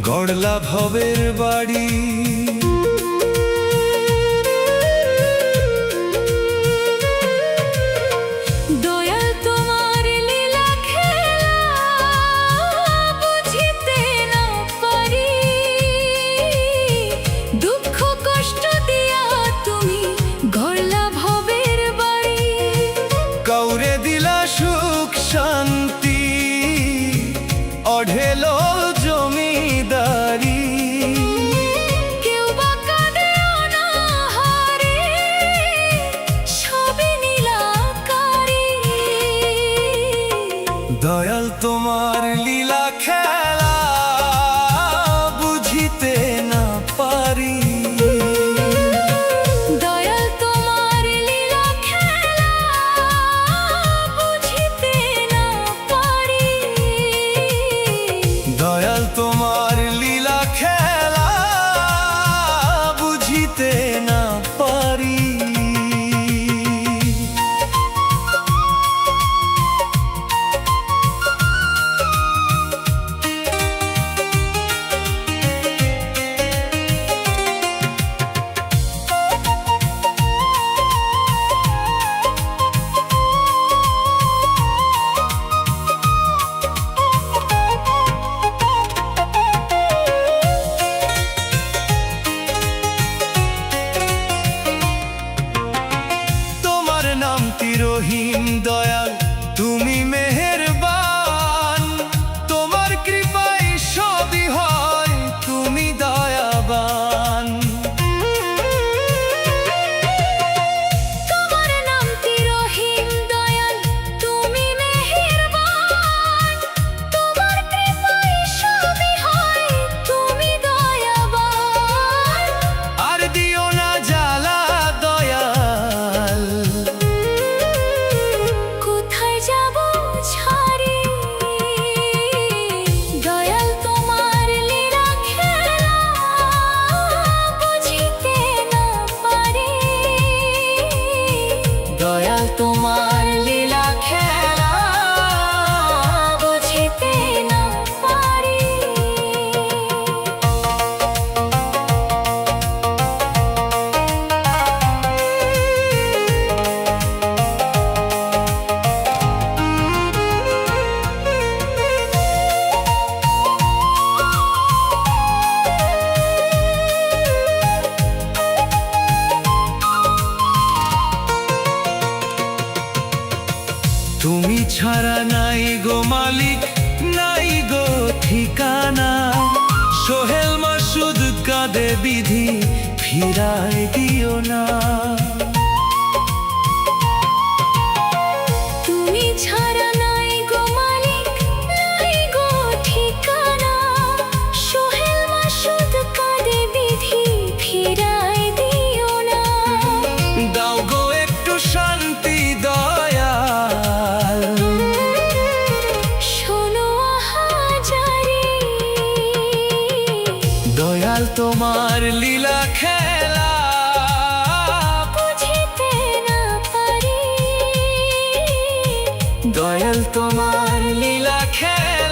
গড়লা ভবের বাড়ি। দয়াল তোমার লীলা খেলা বুঝিতে না পারি, দুঃখ কষ্ট দিয়া তুমি গড়লা ভবের বাড়ি। কাউরে দিলা সুখ শান্তি, অঢেল জমিদারি। কেউ বা কাঁদে অনাহারে, সবই নীলাকারি। দয়াল তোমার লীলা খেলা বুঝিতে না পারি। দয়াল তোমার লীলা খেলা বুঝিতে না পারি। দয়াল তোমার লীলা খেলা বুঝিতে না পারি। রহিম দয়াল তুমি মেহেরবান, তোমার কৃপায় সবই হয়, তুমি দয়াবান। তোমার নামটি রহিম দয়াল তুমি মেহেরবান, তোমার কৃপায় সবই হয়, তুমি দয়াবান। আর দিও না জ্বালা দয়াল, দয়াল তোমার লীলা খেলা বুঝিতে না পারি। দয়াল তোমার লীলা খেলা বুঝিতে না পারি। তুমি ছাড়া নাই গো মালিক, নাই গো ঠিকানা। সোহেল মাসুদ কাঁদে বিধি, ফিরায় দিও না। তুমি ছাড়া নাই গো মালিক, নাই গো ঠিকানা। সোহেল মাসুদ কাঁদে বিধি, ফিরায় দিও না। দাও গো একটু শান্তি দয়াল, শোনো হাজারি। দয়াল তোমার লীলা খেলা বুঝিতে না পারি। দয়াল তোমার লীলা খেলা।